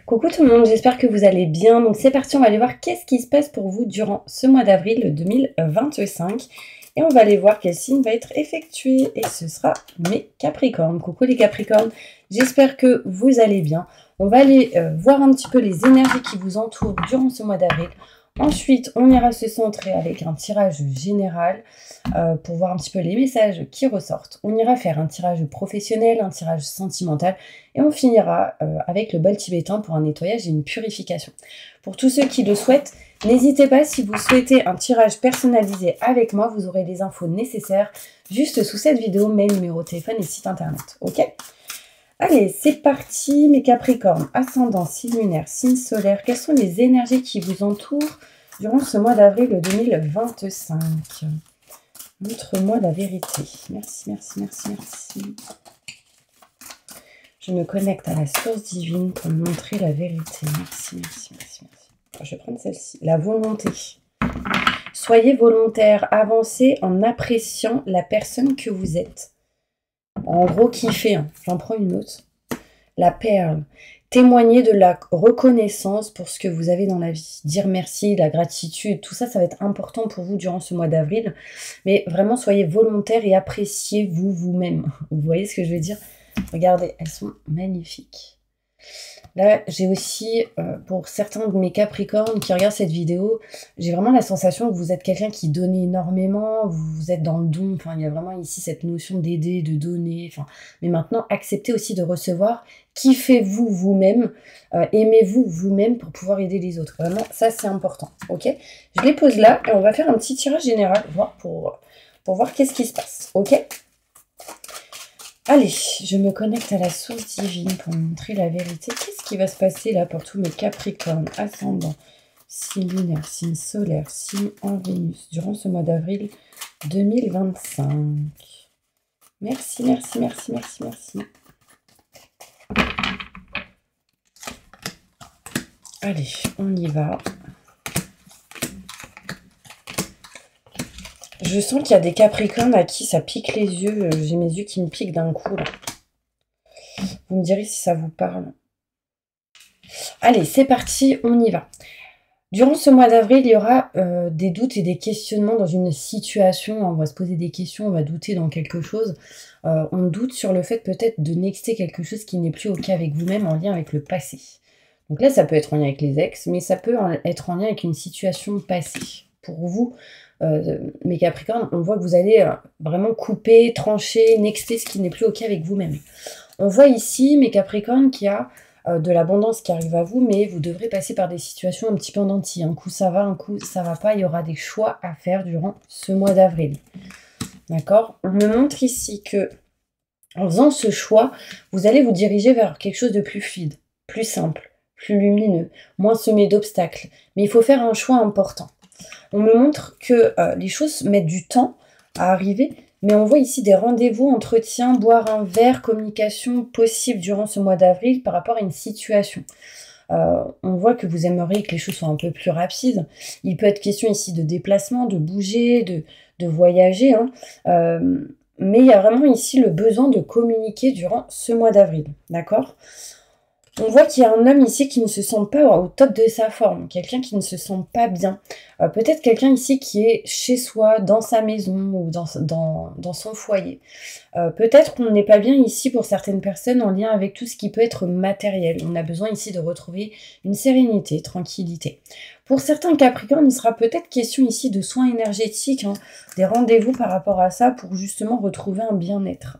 Coucou tout le monde, j'espère que vous allez bien. Donc c'est parti, on va aller voir qu'est-ce qui se passe pour vous durant ce mois d'avril 2025. Et on va aller voir quel signe va être effectué. Et ce sera mes Capricornes. Coucou les Capricornes, j'espère que vous allez bien. On va aller voir un petit peu les énergies qui vous entourent durant ce mois d'avril. Ensuite, on ira se centrer avec un tirage général pour voir un petit peu les messages qui ressortent. On ira faire un tirage professionnel, un tirage sentimental et on finira avec le bol tibétain pour un nettoyage et une purification. Pour tous ceux qui le souhaitent, n'hésitez pas, si vous souhaitez un tirage personnalisé avec moi, vous aurez les infos nécessaires juste sous cette vidéo, mail, numéro de téléphone et site internet. Ok ? Allez, c'est parti mes Capricornes, ascendant, signe lunaire, signe solaire. Quelles sont les énergies qui vous entourent durant ce mois d'avril 2025 ? Montre-moi la vérité. Merci, merci, merci, merci. Je me connecte à la source divine pour me montrer la vérité. Merci, merci, merci, merci. Je vais prendre celle-ci. La volonté. Soyez volontaire, avancez en appréciant la personne que vous êtes. En gros, kiffez. Hein. J'en prends une autre. La perle. Témoignez de la reconnaissance pour ce que vous avez dans la vie. Dire merci, la gratitude, tout ça, ça va être important pour vous durant ce mois d'avril. Mais vraiment, soyez volontaire et appréciez vous-même. Vous voyez ce que je veux dire ? Regardez, elles sont magnifiques. Là, j'ai aussi, pour certains de mes Capricornes qui regardent cette vidéo, j'ai vraiment la sensation que vous êtes quelqu'un qui donne énormément, vous êtes dans le don, enfin, il y a vraiment ici cette notion d'aider, de donner, enfin, mais maintenant, acceptez aussi de recevoir, kiffez-vous vous-même, aimez-vous vous-même pour pouvoir aider les autres. Vraiment, ça, c'est important, ok ? Je les pose là et on va faire un petit tirage général pour voir qu'est-ce qui se passe, ok ? Allez, je me connecte à la source divine pour me montrer la vérité. Qu'est-ce qui va se passer là pour tous mes Capricornes, ascendant, signe lunaire, signe solaire, signe en Vénus, durant ce mois d'avril 2025. Merci, merci, merci, merci, merci. Allez, on y va. Je sens qu'il y a des Capricornes à qui ça pique les yeux. J'ai mes yeux qui me piquent d'un coup, là. Vous me direz si ça vous parle. Allez, c'est parti, on y va. Durant ce mois d'avril, il y aura des doutes et des questionnements dans une situation. On va se poser des questions, on va douter dans quelque chose. On doute sur le fait peut-être de nexter quelque chose qui n'est plus OK avec vous-même en lien avec le passé. Donc là, ça peut être en lien avec les ex, mais ça peut être en lien avec une situation passée. Pour vous, mes Capricornes, on voit que vous allez vraiment couper, trancher, nexter ce qui n'est plus OK avec vous-même. On voit ici, mes Capricornes, qu'il y a de l'abondance qui arrive à vous, mais vous devrez passer par des situations un petit peu en denti. Un coup ça va, un coup ça va pas. Il y aura des choix à faire durant ce mois d'avril. D'accord ? On me montre ici que en faisant ce choix, vous allez vous diriger vers quelque chose de plus fluide, plus simple, plus lumineux, moins semé d'obstacles. Mais il faut faire un choix important. On me montre que les choses mettent du temps à arriver, mais on voit ici des rendez-vous, entretiens, boire un verre, communication possible durant ce mois d'avril par rapport à une situation. On voit que vous aimeriez que les choses soient un peu plus rapides. Il peut être question ici de déplacement, de bouger, de voyager. Hein. Mais il y a vraiment ici le besoin de communiquer durant ce mois d'avril. D'accord ? On voit qu'il y a un homme ici qui ne se sent pas au top de sa forme, quelqu'un qui ne se sent pas bien. Peut-être quelqu'un ici qui est chez soi, dans sa maison ou dans son foyer. Peut-être qu'on n'est pas bien ici pour certaines personnes en lien avec tout ce qui peut être matériel. On a besoin ici de retrouver une sérénité, tranquillité. Pour certains Capricornes, il sera peut-être question ici de soins énergétiques, hein, des rendez-vous par rapport à ça pour justement retrouver un bien-être.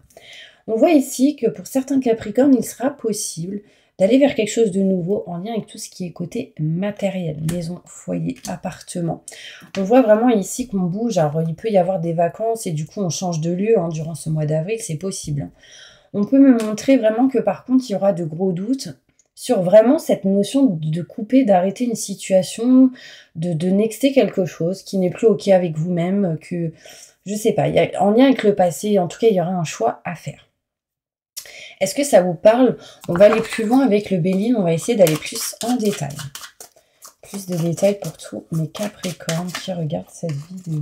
On voit ici que pour certains Capricornes, il sera possible d'aller vers quelque chose de nouveau en lien avec tout ce qui est côté matériel, maison, foyer, appartement. On voit vraiment ici qu'on bouge, alors il peut y avoir des vacances et du coup on change de lieu hein, durant ce mois d'avril, c'est possible. On peut me montrer vraiment que par contre il y aura de gros doutes sur vraiment cette notion de couper, d'arrêter une situation, de nexter quelque chose qui n'est plus OK avec vous-même, que je sais pas, en lien avec le passé, en tout cas il y aura un choix à faire. Est-ce que ça vous parle? On va aller plus loin avec le Bélier, on va essayer d'aller plus en détail. Plus de détails pour tous mes Capricornes qui regardent cette vidéo.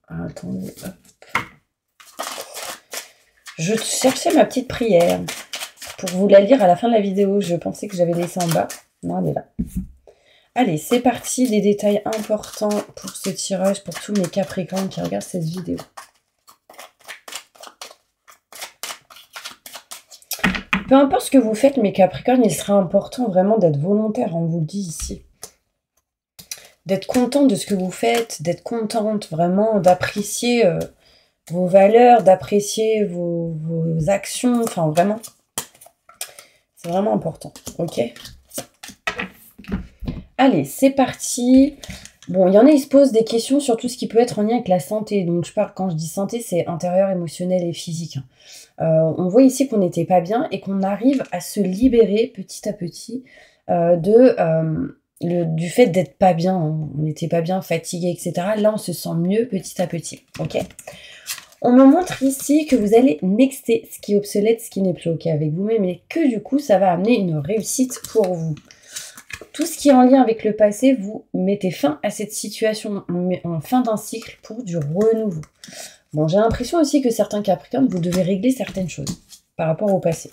Ah, attendez, hop. Je cherchais ma petite prière. pour vous la lire à la fin de la vidéo. Je pensais que j'avais laissé en bas. Non, elle est là. Allez, c'est parti. Des détails importants pour ce tirage, pour tous mes Capricornes qui regardent cette vidéo. Peu importe ce que vous faites, mes Capricornes, il sera important vraiment d'être volontaire, on vous le dit ici. D'être content de ce que vous faites, d'être contente vraiment, d'apprécier vos valeurs, d'apprécier vos actions, enfin vraiment. C'est vraiment important, ok? Allez, c'est parti. Bon, il y en a, ils se posent des questions sur tout ce qui peut être en lien avec la santé. Donc, quand je dis santé, c'est intérieur, émotionnel et physique. On voit ici qu'on n'était pas bien et qu'on arrive à se libérer petit à petit du fait d'être pas bien. On n'était pas bien, fatigué, etc. Là, on se sent mieux petit à petit. Ok. On me montre ici que vous allez nexter ce qui est obsolète, ce qui n'est plus ok avec vous-même et que du coup, ça va amener une réussite pour vous. Tout ce qui est en lien avec le passé, vous mettez fin à cette situation, en fin d'un cycle pour du renouveau. Bon, j'ai l'impression aussi que certains Capricornes, vous devez régler certaines choses par rapport au passé.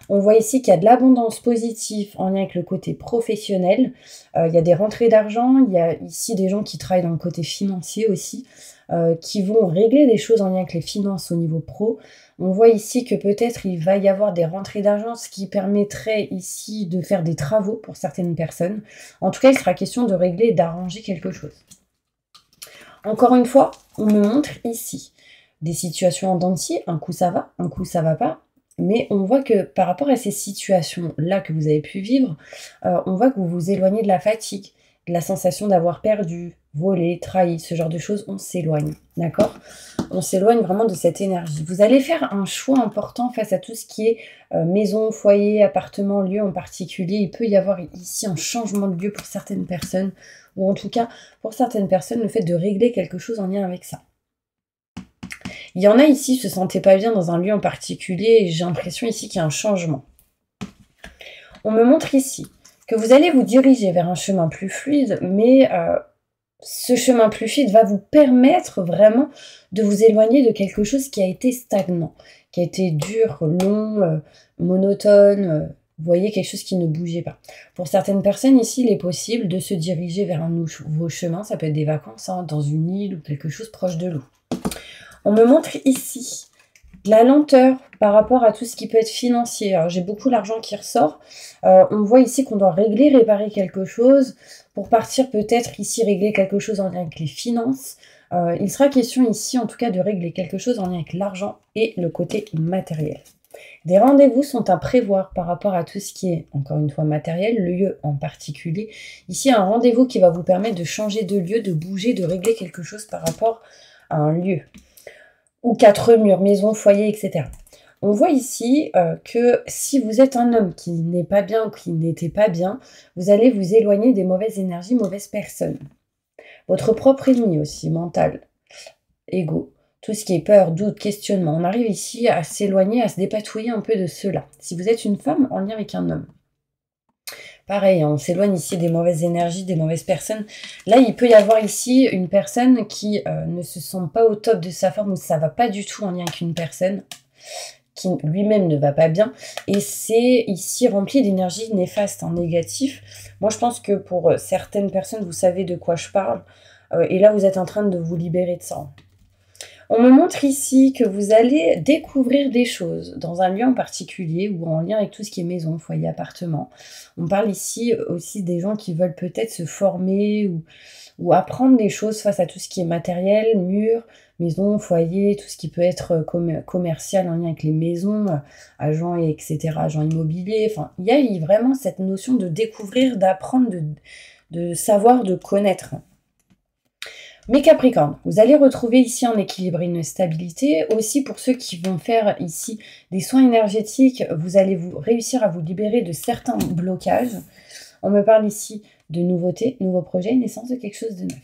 On voit ici qu'il y a de l'abondance positive en lien avec le côté professionnel. Il y a des rentrées d'argent, il y a ici des gens qui travaillent dans le côté financier aussi, qui vont régler des choses en lien avec les finances au niveau pro. On voit ici que peut-être il va y avoir des rentrées d'argent, ce qui permettrait ici de faire des travaux pour certaines personnes. En tout cas, il sera question de régler et d'arranger quelque chose. Encore une fois, on me montre ici des situations en dents de scie. Un coup ça va, un coup ça va pas. Mais on voit que par rapport à ces situations-là que vous avez pu vivre, on voit que vous vous éloignez de la fatigue, de la sensation d'avoir perdu, volé, trahi, ce genre de choses, on s'éloigne, d'accord? On s'éloigne vraiment de cette énergie. Vous allez faire un choix important face à tout ce qui est maison, foyer, appartement, lieu en particulier. Il peut y avoir ici un changement de lieu pour certaines personnes, ou en tout cas, pour certaines personnes, le fait de régler quelque chose en lien avec ça. Il y en a ici qui ne se sentaient pas bien dans un lieu en particulier, et j'ai l'impression ici qu'il y a un changement. On me montre ici que vous allez vous diriger vers un chemin plus fluide, mais ce chemin plus fluide va vous permettre vraiment de vous éloigner de quelque chose qui a été stagnant, qui a été dur, long, monotone, vous voyez, quelque chose qui ne bougeait pas. Pour certaines personnes ici, il est possible de se diriger vers un nouveau chemin, ça peut être des vacances, hein, dans une île ou quelque chose proche de l'eau. On me montre ici de la lenteur par rapport à tout ce qui peut être financier. Alors, j'ai beaucoup l'argent qui ressort. On voit ici qu'on doit régler, réparer quelque chose. Pour partir peut-être ici régler quelque chose en lien avec les finances. Il sera question ici en tout cas de régler quelque chose en lien avec l'argent et le côté matériel. Des rendez-vous sont à prévoir par rapport à tout ce qui est, encore une fois, matériel, le lieu en particulier. Ici, un rendez-vous qui va vous permettre de changer de lieu, de bouger, de régler quelque chose par rapport à un lieu. Ou 4 murs, maison, foyer, etc. On voit ici que si vous êtes un homme qui n'est pas bien ou qui n'était pas bien, vous allez vous éloigner des mauvaises énergies, mauvaises personnes. Votre propre ennemi aussi, mental, ego, tout ce qui est peur, doute, questionnement. On arrive ici à s'éloigner, à se dépatouiller un peu de cela. Si vous êtes une femme en lien avec un homme. Pareil, on s'éloigne ici des mauvaises énergies, des mauvaises personnes. Là, il peut y avoir ici une personne qui ne se sent pas au top de sa forme ou ça ne va pas du tout en lien avec une personne qui lui-même ne va pas bien. Et c'est ici rempli d'énergie néfaste, en négatif. Moi, je pense que pour certaines personnes, vous savez de quoi je parle. Et là, vous êtes en train de vous libérer de ça. On me montre ici que vous allez découvrir des choses dans un lieu en particulier ou en lien avec tout ce qui est maison, foyer, appartement. On parle ici aussi des gens qui veulent peut-être se former ou apprendre des choses face à tout ce qui est matériel, mur, maison, foyer, tout ce qui peut être commercial en lien avec les maisons, agents, etc., agents immobiliers. Enfin, il y a vraiment cette notion de découvrir, d'apprendre, de savoir, de connaître. Mes Capricornes, vous allez retrouver ici un équilibre et une stabilité. Aussi pour ceux qui vont faire ici des soins énergétiques, vous allez réussir à vous libérer de certains blocages. On me parle ici de nouveautés, nouveaux projets, naissance de quelque chose de neuf.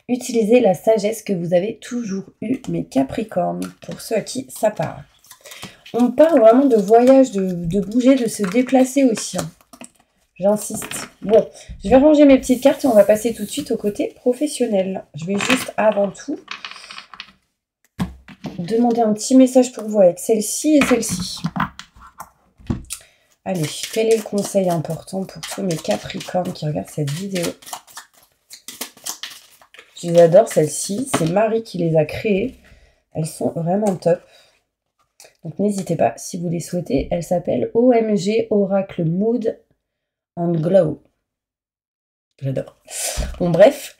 Utilisez la sagesse que vous avez toujours eue, mes Capricornes, pour ceux à qui ça parle. On parle vraiment de voyage, de bouger, de se déplacer aussi. J'insiste. Bon, je vais ranger mes petites cartes et on va passer tout de suite au côté professionnel. Je vais juste, avant tout, demander un petit message pour vous avec celle-ci et celle-ci. Allez, quel est le conseil important pour tous mes Capricornes qui regardent cette vidéo? Je les adore, celles-ci. C'est Marie qui les a créées. Elles sont vraiment top. Donc n'hésitez pas si vous les souhaitez. Elles s'appellent OMG Oracle Mood and Glow. J'adore. Bon, bref,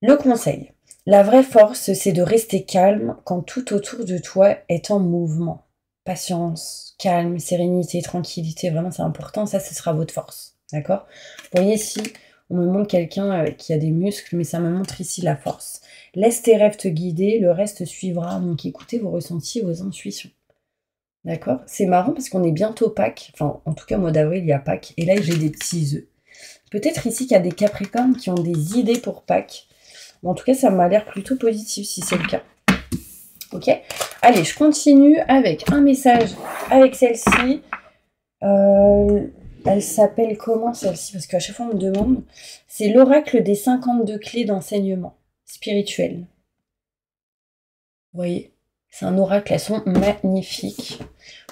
le conseil. La vraie force, c'est de rester calme quand tout autour de toi est en mouvement. Patience, calme, sérénité, tranquillité, vraiment c'est important. Ça, ce sera votre force. D'accord? Vous voyez ici, on me montre quelqu'un qui a des muscles, mais ça me montre ici la force. Laisse tes rêves te guider, le reste suivra. Donc écoutez vos ressentis, vos intuitions. D'accord? C'est marrant parce qu'on est bientôt Pâques. Enfin, en tout cas, au mois d'avril, il y a Pâques. Et là, j'ai des petits œufs. Peut-être ici qu'il y a des Capricornes qui ont des idées pour Pâques. En tout cas, ça m'a l'air plutôt positif si c'est le cas. Ok? Allez, je continue avec un message avec celle-ci. Elle s'appelle comment celle-ci? Parce qu'à chaque fois, on me demande. C'est l'oracle des 52 clés d'enseignement spirituel. Vous voyez? C'est un oracle, elles sont magnifiques.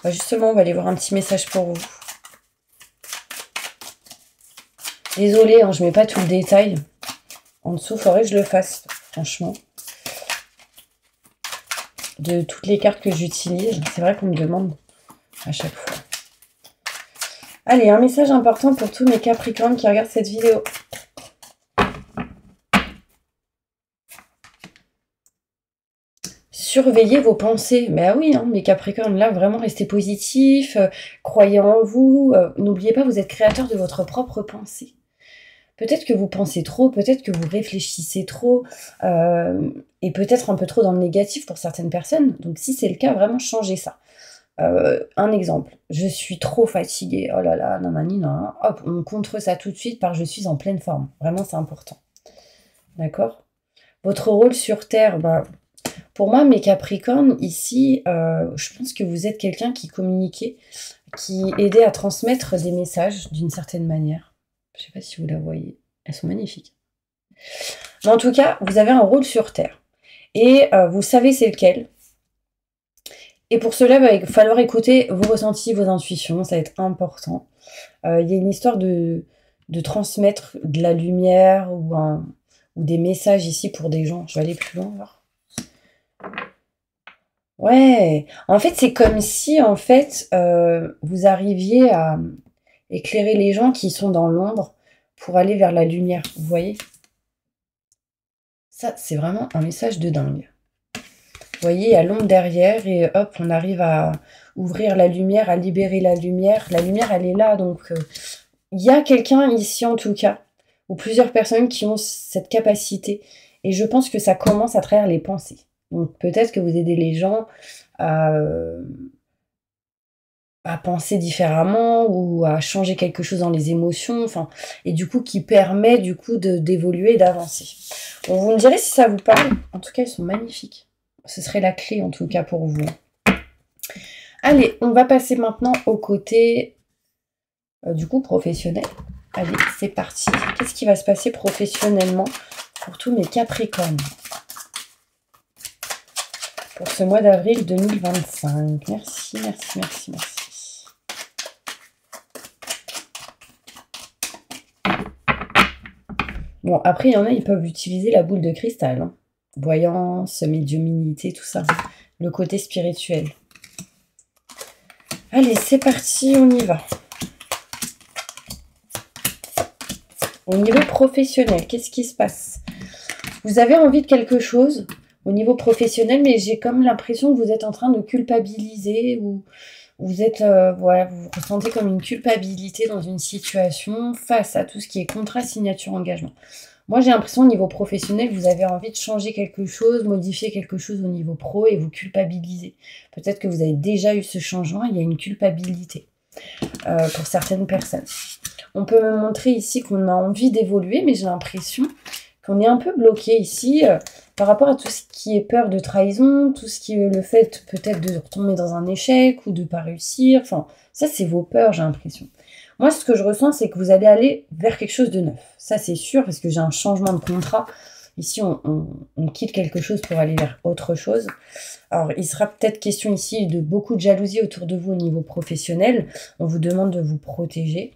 Justement, on va aller voir un petit message pour vous. Désolée, hein, je ne mets pas tout le détail. En dessous, il faudrait que je le fasse, franchement. De toutes les cartes que j'utilise, c'est vrai qu'on me demande à chaque fois. Allez, un message important pour tous mes Capricornes qui regardent cette vidéo. Surveillez vos pensées. Mais oui, hein, mes Capricornes, là, vraiment, restez positifs, croyez en vous. N'oubliez pas, vous êtes créateur de votre propre pensée. Peut-être que vous pensez trop, peut-être que vous réfléchissez trop, et peut-être un peu trop dans le négatif pour certaines personnes. Donc si c'est le cas, vraiment changez ça. Un exemple, je suis trop fatiguée, oh là là, nanani, nan, hop, on contre ça tout de suite par je suis en pleine forme. Vraiment, c'est important. D'accord? Votre rôle sur Terre, pour moi, mes Capricornes, ici, je pense que vous êtes quelqu'un qui communiquait, qui aidait à transmettre des messages d'une certaine manière. Je ne sais pas si vous la voyez. Elles sont magnifiques. Mais en tout cas, vous avez un rôle sur Terre. Et vous savez c'est lequel. Et pour cela, il va falloir écouter vos ressentis, vos intuitions. Ça va être important. Il y a une histoire de transmettre de la lumière ou des messages ici pour des gens. Je vais aller plus loin, voir. Ouais. En fait, c'est comme si, en fait, vous arriviez à éclairer les gens qui sont dans l'ombre pour aller vers la lumière, vous voyez? Ça, c'est vraiment un message de dingue. Vous voyez, il y a l'ombre derrière et hop, on arrive à ouvrir la lumière, à libérer la lumière. La lumière, elle est là, donc il y a quelqu'un ici, en tout cas, ou plusieurs personnes qui ont cette capacité. Et je pense que ça commence à travers les pensées. Donc peut-être que vous aidez les gens à penser différemment ou à changer quelque chose dans les émotions, enfin, et du coup qui permet du coup d'évoluer et d'avancer. Bon, vous me direz si ça vous parle. En tout cas, ils sont magnifiques. Ce serait la clé en tout cas pour vous. Allez, on va passer maintenant au côté du coup professionnel. Allez, c'est parti. Qu'est-ce qui va se passer professionnellement pour tous mes Capricornes pour ce mois d'avril 2025? Merci, merci, merci, merci. Bon, après, il y en a, ils peuvent utiliser la boule de cristal. Hein. Voyance, médiumnité, tout ça. Le côté spirituel. Allez, c'est parti, on y va. Au niveau professionnel, qu'est-ce qui se passe? Vous avez envie de quelque chose au niveau professionnel, mais j'ai comme l'impression que vous êtes en train de culpabiliser ou vous êtes, voilà, vous vous ressentez comme une culpabilité dans une situation face à tout ce qui est contrat, signature, engagement. Moi, j'ai l'impression au niveau professionnel, vous avez envie de changer quelque chose, modifier quelque chose au niveau pro et vous culpabilisez. Peut-être que vous avez déjà eu ce changement, il y a une culpabilité pour certaines personnes. On peut me montrer ici qu'on a envie d'évoluer, mais j'ai l'impression qu'on est un peu bloqué ici par rapport à tout ce qui est peur de trahison, tout ce qui est le fait peut-être de retomber dans un échec ou de ne pas réussir. Enfin, ça, c'est vos peurs, j'ai l'impression. Moi, ce que je ressens, c'est que vous allez aller vers quelque chose de neuf. Ça, c'est sûr, parce que j'ai un changement de contrat. Ici, on quitte quelque chose pour aller vers autre chose. Alors, il sera peut-être question ici de beaucoup de jalousie autour de vous au niveau professionnel. On vous demande de vous protéger.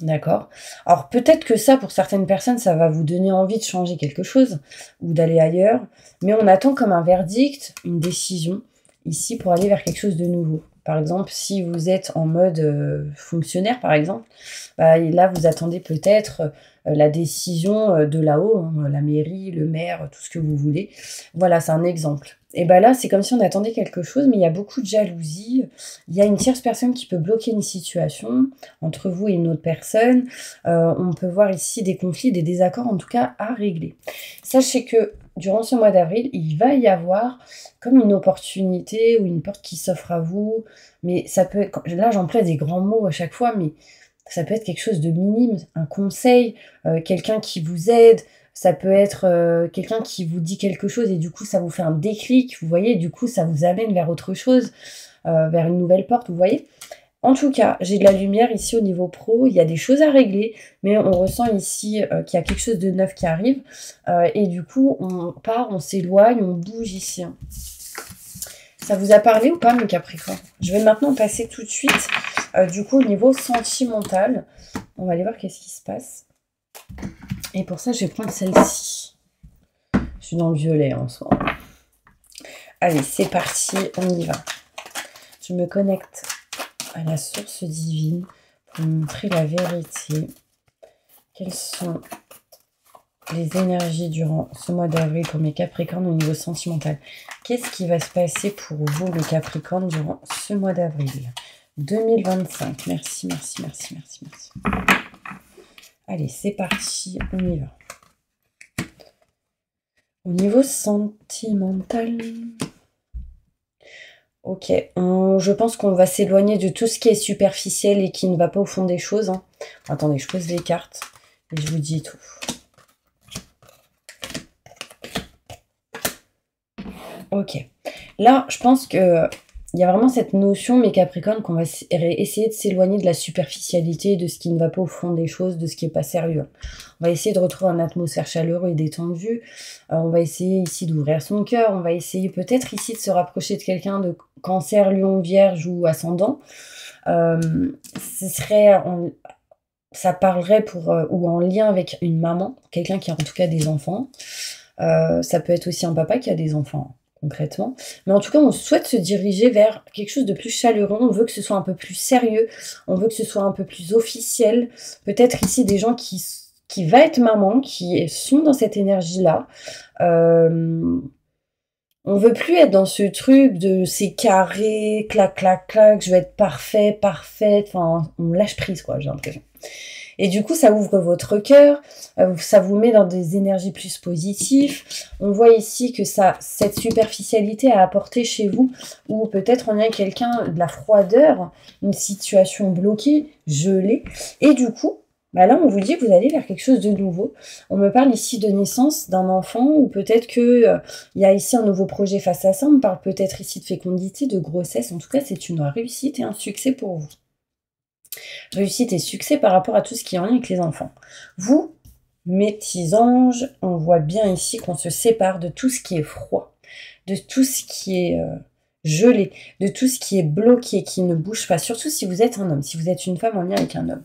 D'accord. Alors, peut-être que ça, pour certaines personnes, ça va vous donner envie de changer quelque chose ou d'aller ailleurs. Mais on attend comme un verdict, une décision, ici, pour aller vers quelque chose de nouveau. Par exemple, si vous êtes en mode fonctionnaire, par exemple, bah, là, vous attendez peut-être la décision de là-haut, hein, la mairie, le maire, tout ce que vous voulez. Voilà, c'est un exemple. Et bien là, c'est comme si on attendait quelque chose, mais il y a beaucoup de jalousie. Il y a une tierce personne qui peut bloquer une situation entre vous et une autre personne. On peut voir ici des conflits, des désaccords, en tout cas, à régler. Sachez que durant ce mois d'avril, il va y avoir comme une opportunité ou une porte qui s'offre à vous. Mais ça peut être, là j'emploie des grands mots à chaque fois, mais ça peut être quelque chose de minime, un conseil, quelqu'un qui vous aide, ça peut être quelqu'un qui vous dit quelque chose et du coup ça vous fait un déclic, vous voyez, du coup ça vous amène vers autre chose, vers une nouvelle porte, vous voyez. En tout cas, j'ai de la lumière ici au niveau pro, il y a des choses à régler, mais on ressent ici qu'il y a quelque chose de neuf qui arrive, et du coup on part, on s'éloigne, on bouge ici. Hein. Ça vous a parlé ou pas, mes Capricornes? Je vais maintenant passer tout de suite, du coup, au niveau sentimental. On va aller voir qu'est-ce qui se passe. Et pour ça, je vais prendre celle-ci. Je suis dans le violet en ce moment. Allez, c'est parti, on y va. Je me connecte à la source divine pour me montrer la vérité. Quelles sont les énergies durant ce mois d'avril pour mes Capricornes au niveau sentimental? Qu'est-ce qui va se passer pour vous, les Capricornes, durant ce mois d'avril 2025? Merci, merci, merci, merci, merci. Allez, c'est parti, on y va. Au niveau sentimental... Ok, je pense qu'on va s'éloigner de tout ce qui est superficiel et qui ne va pas au fond des choses. Hein. Attendez, je pose les cartes et je vous dis tout. Ok, là, je pense que il y a vraiment cette notion, mes Capricornes, qu'on va essayer de s'éloigner de la superficialité, de ce qui ne va pas au fond des choses, de ce qui n'est pas sérieux. On va essayer de retrouver une atmosphère chaleureuse et détendue. On va essayer ici d'ouvrir son cœur. On va essayer peut-être ici de se rapprocher de quelqu'un de Cancer, Lion, Vierge ou Ascendant. Ça parlerait ou en lien avec une maman, quelqu'un qui a en tout cas des enfants. Ça peut être aussi un papa qui a des enfants. Concrètement. Mais en tout cas, on souhaite se diriger vers quelque chose de plus chaleureux. On veut que ce soit un peu plus sérieux. On veut que ce soit un peu plus officiel. Peut-être ici des gens qui va être maman, qui sont dans cette énergie-là. On veut plus être dans ce truc de c'est carré, clac, clac, clac, je vais être parfait, parfaite. Enfin, on lâche prise, quoi, j'ai l'impression. Et du coup, ça ouvre votre cœur, ça vous met dans des énergies plus positives. On voit ici que cette superficialité a apporté chez vous, ou peut-être on a quelqu'un de la froideur, une situation bloquée, gelée. Et du coup, bah là, on vous dit que vous allez vers quelque chose de nouveau. On me parle ici de naissance d'un enfant, ou peut-être qu'il y a ici un nouveau projet face à ça. On me parle peut-être ici de fécondité, de grossesse. En tout cas, c'est une réussite et un succès pour vous. Réussite et succès par rapport à tout ce qui est en lien avec les enfants. Vous, mes petits anges, on voit bien ici qu'on se sépare de tout ce qui est froid, de tout ce qui est gelé, de tout ce qui est bloqué, qui ne bouge pas, surtout si vous êtes un homme, si vous êtes une femme en lien avec un homme.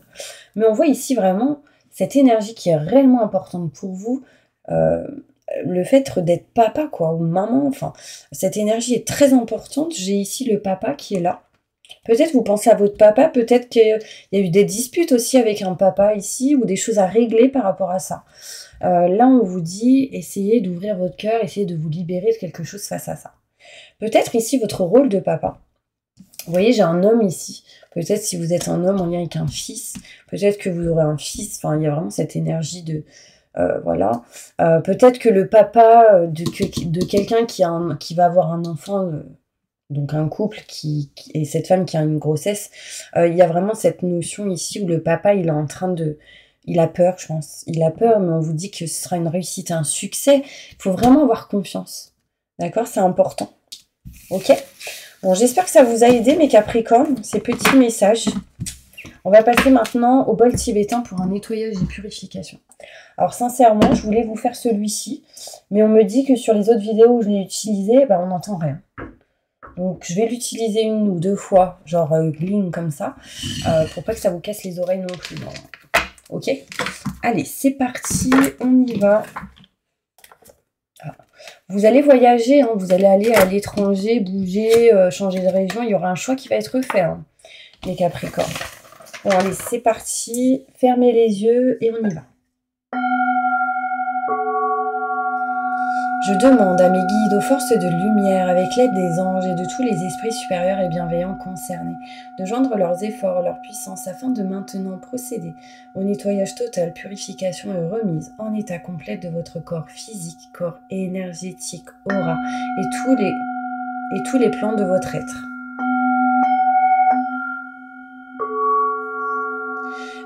Mais on voit ici vraiment cette énergie qui est réellement importante pour vous, le fait d'être papa, quoi, ou maman, enfin, cette énergie est très importante. J'ai ici le papa qui est là. Peut-être vous pensez à votre papa, peut-être qu'il y a eu des disputes aussi avec un papa ici, ou des choses à régler par rapport à ça. Là, on vous dit, essayez d'ouvrir votre cœur, essayez de vous libérer de quelque chose face à ça. Peut-être ici, votre rôle de papa. Vous voyez, j'ai un homme ici. Peut-être si vous êtes un homme en lien avec un fils, peut-être que vous aurez un fils. Enfin, il y a vraiment cette énergie de... voilà. Peut-être que le papa de quelqu'un qui va avoir un enfant... donc un couple et cette femme qui a une grossesse, il y a vraiment cette notion ici où le papa, il est en train de... Il a peur, je pense. Il a peur, mais on vous dit que ce sera une réussite, un succès. Il faut vraiment avoir confiance. D'accord? C'est important. Ok? Bon, j'espère que ça vous a aidé, mes Capricornes, ces petits messages. On va passer maintenant au bol tibétain pour un nettoyage et purification. Alors sincèrement, je voulais vous faire celui-ci, mais on me dit que sur les autres vidéos où je l'ai utilisé, on n'entend rien. Donc je vais l'utiliser 1 ou 2 fois, genre gling comme ça, pour pas que ça vous casse les oreilles non plus. Ok? Allez, c'est parti, on y va. Vous allez voyager, hein, vous allez aller à l'étranger, bouger, changer de région. Il y aura un choix qui va être fait, hein, les Capricornes. Bon, allez, c'est parti. Fermez les yeux et on y va. Je demande à mes guides, aux forces de lumière, avec l'aide des anges et de tous les esprits supérieurs et bienveillants concernés, de joindre leurs efforts, leur puissance, afin de maintenant procéder au nettoyage total, purification et remise en état complet de votre corps physique, corps énergétique, aura et tous les plans de votre être.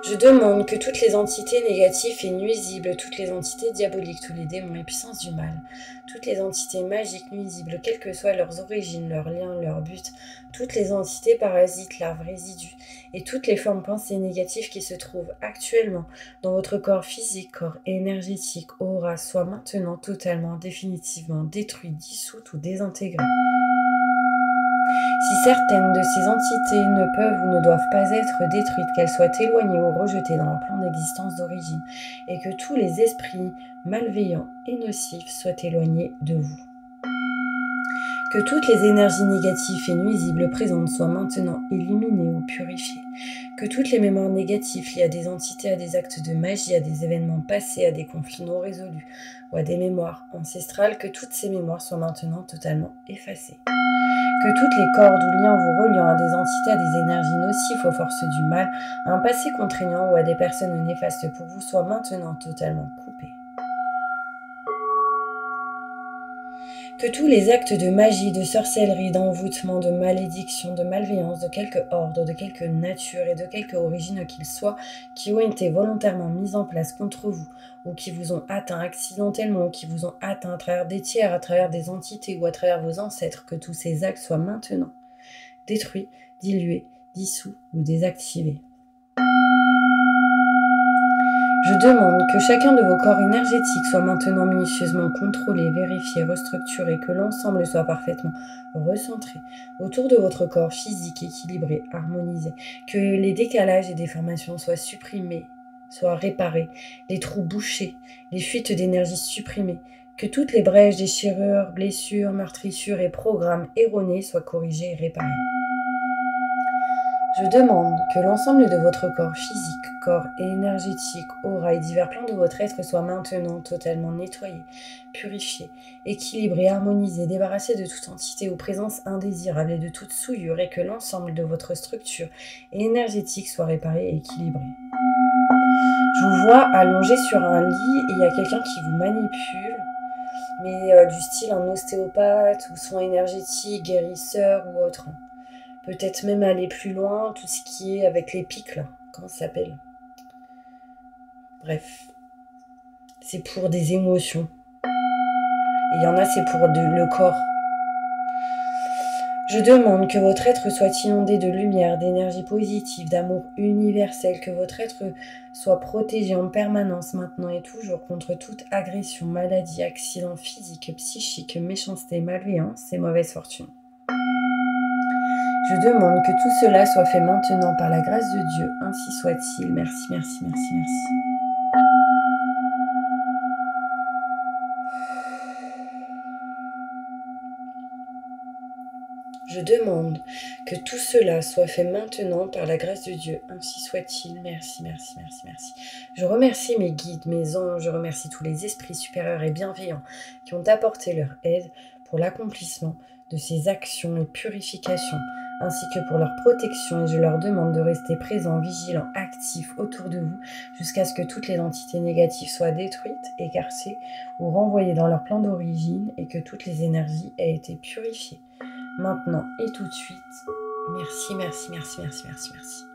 Je demande que toutes les entités négatives et nuisibles, toutes les entités diaboliques, tous les démons et puissances du mal, toutes les entités magiques nuisibles, quelles que soient leurs origines, leurs liens, leurs buts, toutes les entités parasites, larves, résidus, et toutes les formes pensées négatives qui se trouvent actuellement dans votre corps physique, corps énergétique, aura, soient maintenant totalement, définitivement détruites, dissoutes ou désintégrées. Si certaines de ces entités ne peuvent ou ne doivent pas être détruites, qu'elles soient éloignées ou rejetées dans leur plan d'existence d'origine, et que tous les esprits malveillants et nocifs soient éloignés de vous. Que toutes les énergies négatives et nuisibles présentes soient maintenant éliminées ou purifiées. Que toutes les mémoires négatives liées à des entités, à des actes de magie, à des événements passés, à des conflits non résolus ou à des mémoires ancestrales, que toutes ces mémoires soient maintenant totalement effacées. Que toutes les cordes ou liens vous reliant à des entités, à des énergies nocives, aux forces du mal, à un passé contraignant ou à des personnes néfastes pour vous soient maintenant totalement coupés. Que tous les actes de magie, de sorcellerie, d'envoûtement, de malédiction, de malveillance, de quelque ordre, de quelque nature et de quelque origine qu'ils soient, qui ont été volontairement mis en place contre vous, ou qui vous ont atteint accidentellement, ou qui vous ont atteint à travers des tiers, à travers des entités ou à travers vos ancêtres, que tous ces actes soient maintenant détruits, dilués, dissous ou désactivés. Je demande que chacun de vos corps énergétiques soit maintenant minutieusement contrôlé, vérifié, restructuré, que l'ensemble soit parfaitement recentré autour de votre corps physique, équilibré, harmonisé, que les décalages et déformations soient supprimés, soient réparés, les trous bouchés, les fuites d'énergie supprimées, que toutes les brèches, déchirures, blessures, meurtrissures et programmes erronés soient corrigés et réparés. Je demande que l'ensemble de votre corps physique, corps énergétique, aura et divers plans de votre être soient maintenant totalement nettoyés, purifiés, équilibrés, harmonisés, débarrassés de toute entité ou présence indésirable et de toute souillure, et que l'ensemble de votre structure énergétique soit réparé et équilibré. Je vous vois allongé sur un lit et il y a quelqu'un qui vous manipule, mais du style un ostéopathe ou soin énergétique, guérisseur ou autre. Peut-être même aller plus loin, tout ce qui est avec les pics là, comment ça s'appelle? Bref, c'est pour des émotions. Et il y en a, c'est pour le corps. Je demande que votre être soit inondé de lumière, d'énergie positive, d'amour universel, que votre être soit protégé en permanence maintenant et toujours contre toute agression, maladie, accident physique, psychique, méchanceté, malveillance et mauvaise fortune. Je demande que tout cela soit fait maintenant par la grâce de Dieu, ainsi soit-il. Merci, merci, merci, merci. Je demande que tout cela soit fait maintenant par la grâce de Dieu, ainsi soit-il. Merci, merci, merci, merci. Je remercie mes guides, mes anges, je remercie tous les esprits supérieurs et bienveillants qui ont apporté leur aide pour l'accomplissement de ces actions et purifications, ainsi que pour leur protection, et je leur demande de rester présents, vigilants, actifs autour de vous, jusqu'à ce que toutes les entités négatives soient détruites, écartées ou renvoyées dans leur plan d'origine, et que toutes les énergies aient été purifiées. Maintenant et tout de suite. Merci, merci, merci, merci, merci, merci.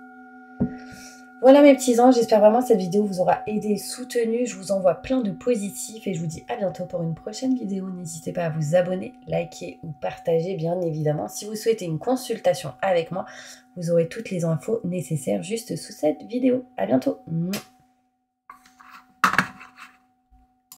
Voilà mes petits anges, j'espère vraiment que cette vidéo vous aura aidé, soutenu. Je vous envoie plein de positifs et je vous dis à bientôt pour une prochaine vidéo. N'hésitez pas à vous abonner, liker ou partager bien évidemment. Si vous souhaitez une consultation avec moi, vous aurez toutes les infos nécessaires juste sous cette vidéo. À bientôt.